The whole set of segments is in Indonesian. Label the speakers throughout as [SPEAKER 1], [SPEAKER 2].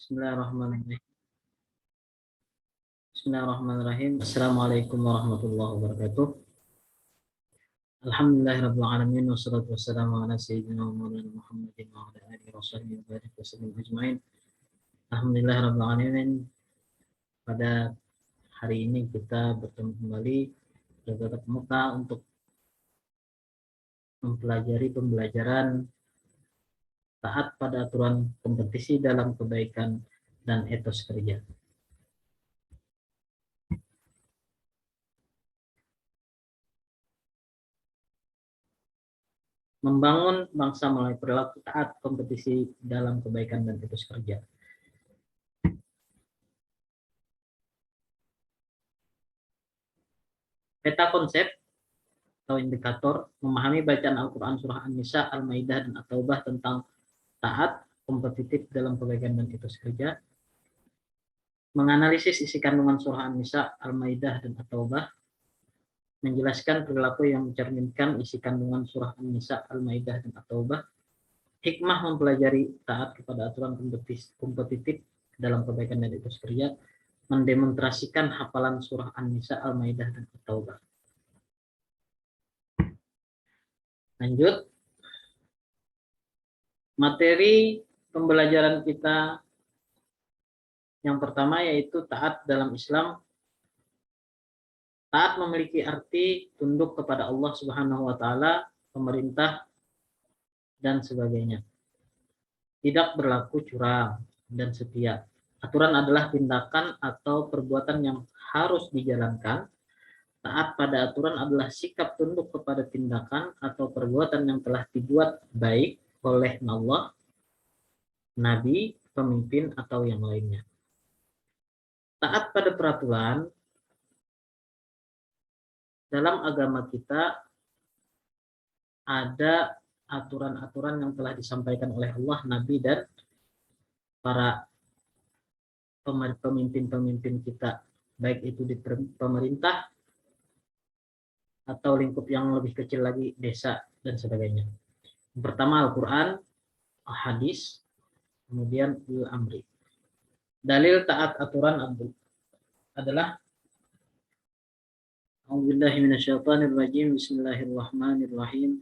[SPEAKER 1] Bismillahirrahmanirrahim. Bismillahirrahmanirrahim. Assalamualaikum warahmatullahi wabarakatuh. Alhamdulillahirabbil alamin wassalatu wassalamu ala sayyidina Maulana Muhammadin wa ala alihi washabbihi wa barik wasallam ajmain. Alhamdulillahirabbil alamin. Pada hari ini kita bertemu kembali bertatap muka untuk mempelajari pembelajaran taat pada aturan kompetisi dalam kebaikan dan etos kerja. Membangun bangsa melalui perilaku taat kompetisi dalam kebaikan dan etos kerja. Peta konsep atau indikator memahami bacaan Al-Quran surah An-Nisa, Al-Maidah, dan At-Taubah tentang taat kompetitif dalam kebaikan dan etos kerja. Menganalisis isi kandungan surah An-Nisa, Al-Maidah, dan At-Taubah. Menjelaskan perilaku yang mencerminkan isi kandungan surah An-Nisa, Al-Maidah, dan At-Taubah. Hikmah mempelajari taat kepada aturan kompetitif dalam kebaikan dan etos kerja. Mendemonstrasikan hafalan surah An-Nisa, Al-Maidah, dan At-Taubah. Lanjut. Materi pembelajaran kita yang pertama yaitu taat dalam Islam. Taat memiliki arti tunduk kepada Allah Subhanahu wa taala, pemerintah, dan sebagainya. Tidak berlaku curang dan setia. Aturan adalah tindakan atau perbuatan yang harus dijalankan. Taat pada aturan adalah sikap tunduk kepada tindakan atau perbuatan yang telah dibuat baik oleh Allah, Nabi, pemimpin, atau yang lainnya. Taat pada peraturan dalam agama kita ada aturan-aturan yang telah disampaikan oleh Allah, Nabi, dan para pemimpin-pemimpin kita, baik itu di pemerintah atau lingkup yang lebih kecil lagi, desa, dan sebagainya. Yang pertama Al-Quran, hadis, kemudian Al-Amri. Dalil taat aturan adalah A'udzubillahiminasyaitonirrajim. Bismillahirrahmanirrahim.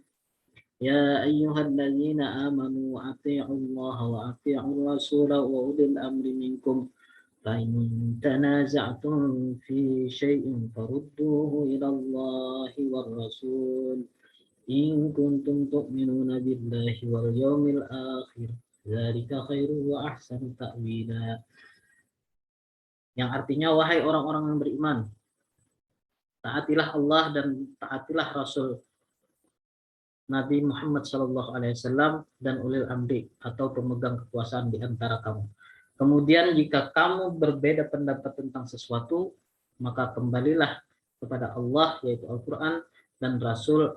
[SPEAKER 1] Ya ayyuhalladzina amanu atii'ullaha wa atii'ur rasula wa ulil amri minkum. Fa in tanaza'tum fi syai'in farudduhu ila Allahi war rasul. In kuntum tu'minuna billahi wal yawmil akhir. Dzalika khairu wa ahsanu ta'wila. Yang artinya, wahai orang-orang yang beriman, taatilah Allah dan taatilah Rasul Nabi Muhammad SAW dan ulil amri atau pemegang kekuasaan di antara kamu. Kemudian jika kamu berbeda pendapat tentang sesuatu, maka kembalilah kepada Allah, yaitu Al-Quran, dan Rasul,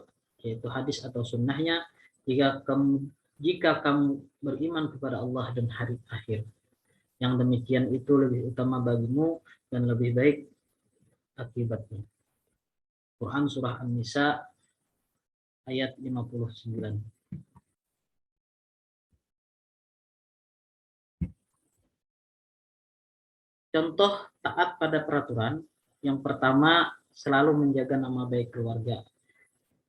[SPEAKER 1] yaitu hadis atau sunnahnya, jika kamu beriman kepada Allah dan hari akhir. Yang demikian itu lebih utama bagimu dan lebih baik akibatnya. Quran surah An-Nisa ayat 59. Contoh taat pada peraturan. Yang pertama, selalu menjaga nama baik keluarga.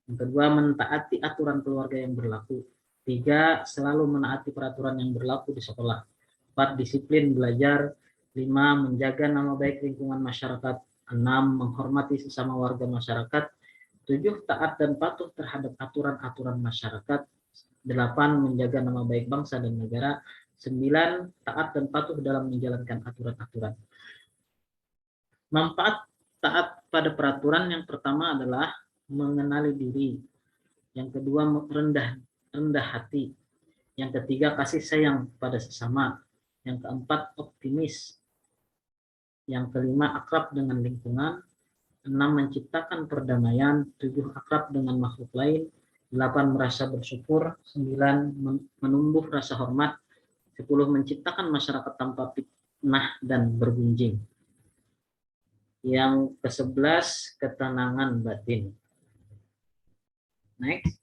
[SPEAKER 1] Yang kedua, mentaati aturan keluarga yang berlaku. 3, selalu menaati peraturan yang berlaku di sekolah. 4, disiplin belajar. 5, menjaga nama baik lingkungan masyarakat. 6, menghormati sesama warga masyarakat. 7, taat dan patuh terhadap aturan-aturan masyarakat. 8, menjaga nama baik bangsa dan negara. 9, taat dan patuh dalam menjalankan aturan-aturan. Manfaat taat pada peraturan yang pertama adalah mengenali diri. Yang kedua, rendah hati. Yang ketiga, kasih sayang pada sesama. Yang keempat, optimis. Yang kelima, akrab dengan lingkungan. 6, menciptakan perdamaian. 7, akrab dengan makhluk lain. 8, merasa bersyukur. 9, menumbuh rasa hormat. 10, menciptakan masyarakat tanpa fitnah dan bergunjing. Yang ke-11, ketenangan batin. Next.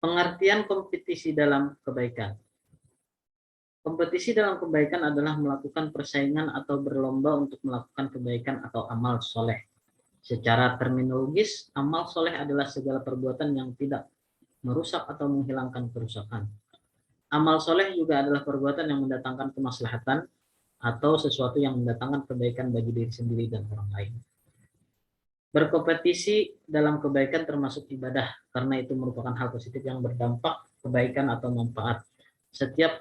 [SPEAKER 1] Pengertian kompetisi dalam kebaikan. Kompetisi dalam kebaikan adalah melakukan persaingan atau berlomba untuk melakukan kebaikan atau amal soleh. Secara terminologis, amal soleh adalah segala perbuatan yang tidak merusak atau menghilangkan kerusakan. Amal soleh juga adalah perbuatan yang mendatangkan kemaslahatan atau sesuatu yang mendatangkan kebaikan bagi diri sendiri dan orang lain. Berkompetisi dalam kebaikan termasuk ibadah, karena itu merupakan hal positif yang berdampak kebaikan atau manfaat. Setiap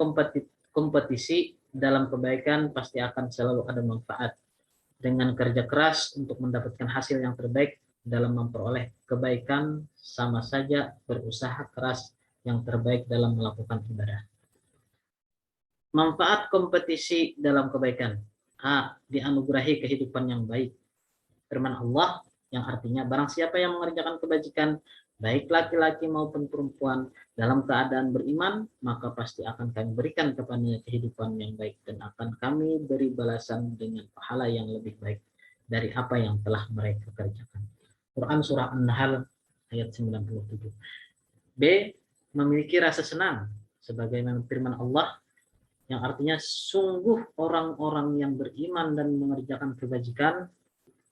[SPEAKER 1] kompetisi dalam kebaikan pasti akan selalu ada manfaat. Dengan kerja keras untuk mendapatkan hasil yang terbaik dalam memperoleh kebaikan, sama saja berusaha keras yang terbaik dalam melakukan ibadah. Manfaat kompetisi dalam kebaikan. A. Dianugerahi kehidupan yang baik. Firman Allah yang artinya barang siapa yang mengerjakan kebajikan, baik laki-laki maupun perempuan, dalam keadaan beriman, maka pasti akan kami berikan kepadanya kehidupan yang baik dan akan kami beri balasan dengan pahala yang lebih baik dari apa yang telah mereka kerjakan. Quran Surah An-Nahl ayat 97. B. Memiliki rasa senang, sebagaimana firman Allah yang artinya sungguh orang-orang yang beriman dan mengerjakan kebajikan,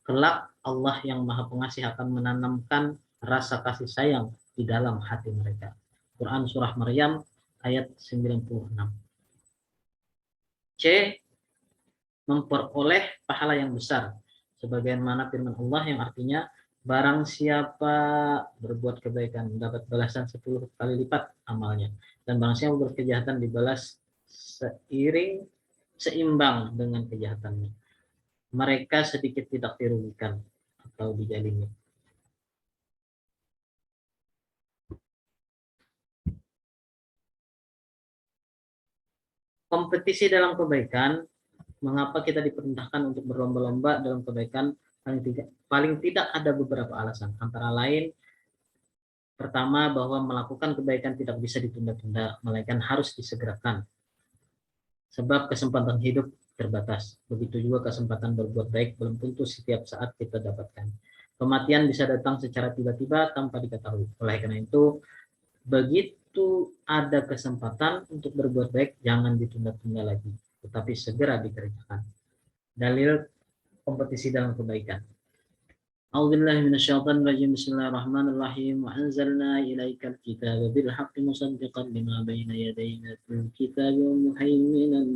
[SPEAKER 1] kelak Allah yang Maha Pengasih akan menanamkan rasa kasih sayang di dalam hati mereka. Quran Surah Maryam ayat 96. C. Memperoleh pahala yang besar, sebagaimana firman Allah yang artinya barang siapa berbuat kebaikan mendapat balasan 10 kali lipat amalnya, dan barang siapa berbuat kejahatan dibalas seimbang dengan kejahatannya. Mereka sedikit tidak dirugikan atau dijalimi. Kompetisi dalam kebaikan, mengapa kita diperintahkan untuk berlomba-lomba dalam kebaikan? Paling tidak ada beberapa alasan. Antara lain, pertama, bahwa melakukan kebaikan tidak bisa ditunda-tunda, melainkan harus disegerakan. Sebab kesempatan hidup terbatas. Begitu juga kesempatan berbuat baik belum tentu setiap saat kita dapatkan. Kematian bisa datang secara tiba-tiba tanpa diketahui. Oleh karena itu, begitu ada kesempatan untuk berbuat baik, jangan ditunda-tunda lagi, tetapi segera dikerjakan. Dalil kompetisi dalam kebaikan. A'udzubillahi minasyaitonirrajim. Bismillahirrahmanirrahim. Wa anzalna ilaikal kitaba bil haqqi musaddiqan lima baina yadayhi minal kitabi wa muhaiminan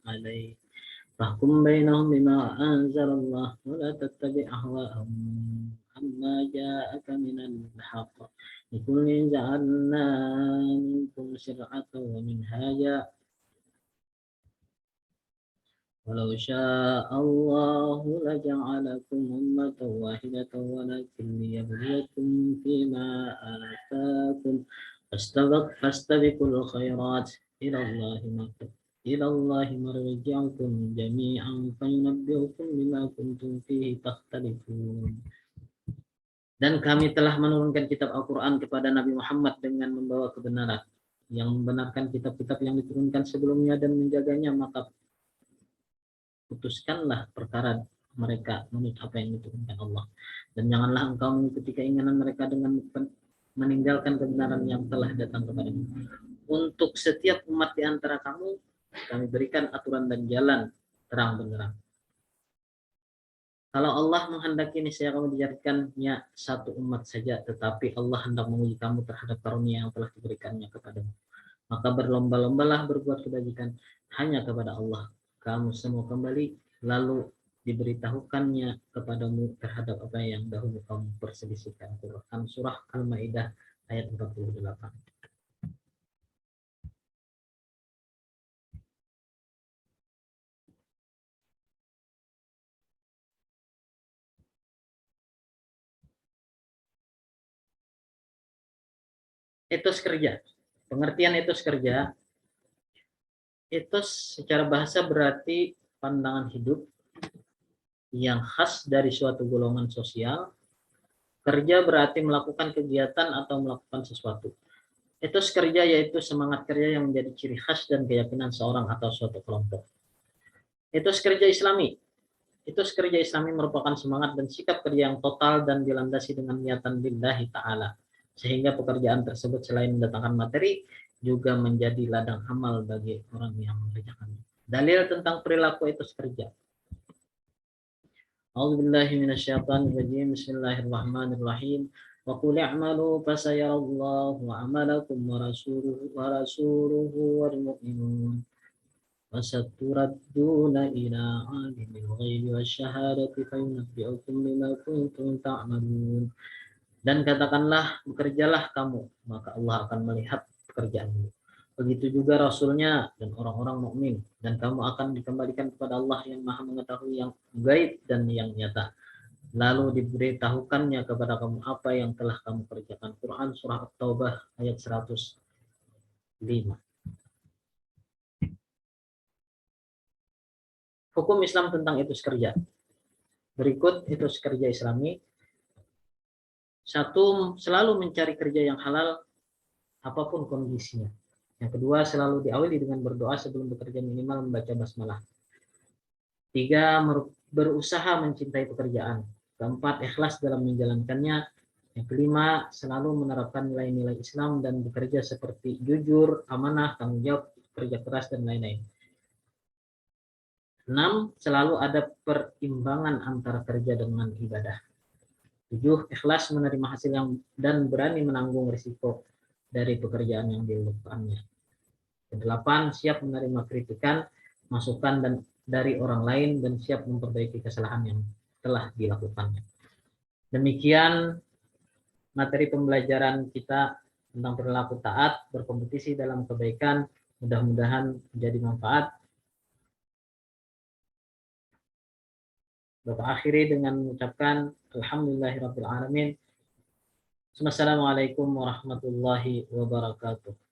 [SPEAKER 1] 'alaihi. Fahkum bainahum bima anzalallah wa la tattabi' ahwa'ahum amma ja'aka minal haqq. Likullin ja'alna minkum syir'atan wa minhaja. Walau syaa Allah laja'alakum ummatan wahidatan walakin liyabluwakum fima ataakum fastabiqul khairat ila Allahi marji'ukum jami'an fayunabbi'ukum bima kuntum fihi takhtalifun. Dan kami telah menurunkan kitab Al-Quran kepada Nabi Muhammad dengan membawa kebenaran, yang membenarkan kitab-kitab yang diturunkan sebelumnya dan menjaganya, maka putuskanlah perkara mereka menurut apa yang diturunkan Allah. Dan janganlah engkau mengikuti keinginan mereka dengan meninggalkan kebenaran yang telah datang kepadamu. Untuk setiap umat di antara kamu, kami berikan aturan dan jalan terang benderang. Kalau Allah menghendaki, niscaya kamu dijadikannya satu umat saja, tetapi Allah hendak menguji kamu terhadap karunia yang telah diberikannya kepadamu. Maka berlomba-lombalah berbuat kebajikan hanya kepada Allah. Kamu semua kembali, lalu diberitahukannya kepadamu terhadap apa yang dahulu kamu perselisihkan. Quran Surah Al-Maidah ayat 48. Etos kerja. Pengertian etos kerja, etos secara bahasa berarti pandangan hidup yang khas dari suatu golongan sosial. Kerja berarti melakukan kegiatan atau melakukan sesuatu. Etos kerja yaitu semangat kerja yang menjadi ciri khas dan keyakinan seorang atau suatu kelompok. Etos kerja Islami. Etos kerja Islami merupakan semangat dan sikap kerja yang total dan dilandasi dengan niatan lillahi ta'ala. Sehingga pekerjaan tersebut selain mendatangkan materi, juga menjadi ladang amal bagi orang yang mengerjakannya. Dalil tentang perilaku etos kerja. A'udzubillahi minasyaitonirrajim. Bismillahirrahmanirrahim. Wa qul i'malu fasayarallahu 'amalakum wa rasuluhu wal mu'minun. Wasaturadduna ila 'alimil ghaibi wasyahadati fayunabbi'ukum bima kuntum ta'malun. Dan katakanlah, bekerjalah kamu, maka Allah akan melihat pekerjaanmu. Begitu juga Rasulnya dan orang-orang mukmin, dan kamu akan dikembalikan kepada Allah yang Maha mengetahui yang gaib dan yang nyata. Lalu diberitahukannya kepada kamu apa yang telah kamu kerjakan. Quran Surah At-Taubah ayat 105. Hukum Islam tentang etos kerja. Berikut etos kerja Islami. Satu, selalu mencari kerja yang halal apapun kondisinya. Yang kedua, selalu diawali dengan berdoa sebelum bekerja, minimal membaca basmalah. Tiga, berusaha mencintai pekerjaan. Keempat, ikhlas dalam menjalankannya. Yang kelima, selalu menerapkan nilai-nilai Islam dan bekerja seperti jujur, amanah, tanggung jawab, kerja keras, dan lain-lain. 6, selalu ada perimbangan antara kerja dengan ibadah. 7, ikhlas menerima hasil dan berani menanggung risiko dari pekerjaan yang dilakukannya. 8, siap menerima kritikan, masukan dari orang lain dan siap memperbaiki kesalahan yang telah dilakukannya. Demikian materi pembelajaran kita tentang perilaku taat, berkompetisi dalam kebaikan. Mudah-mudahan menjadi manfaat. Bapak akhiri dengan mengucapkan alhamdulillahirabbil alamin. Wassalamualaikum warahmatullahi wabarakatuh.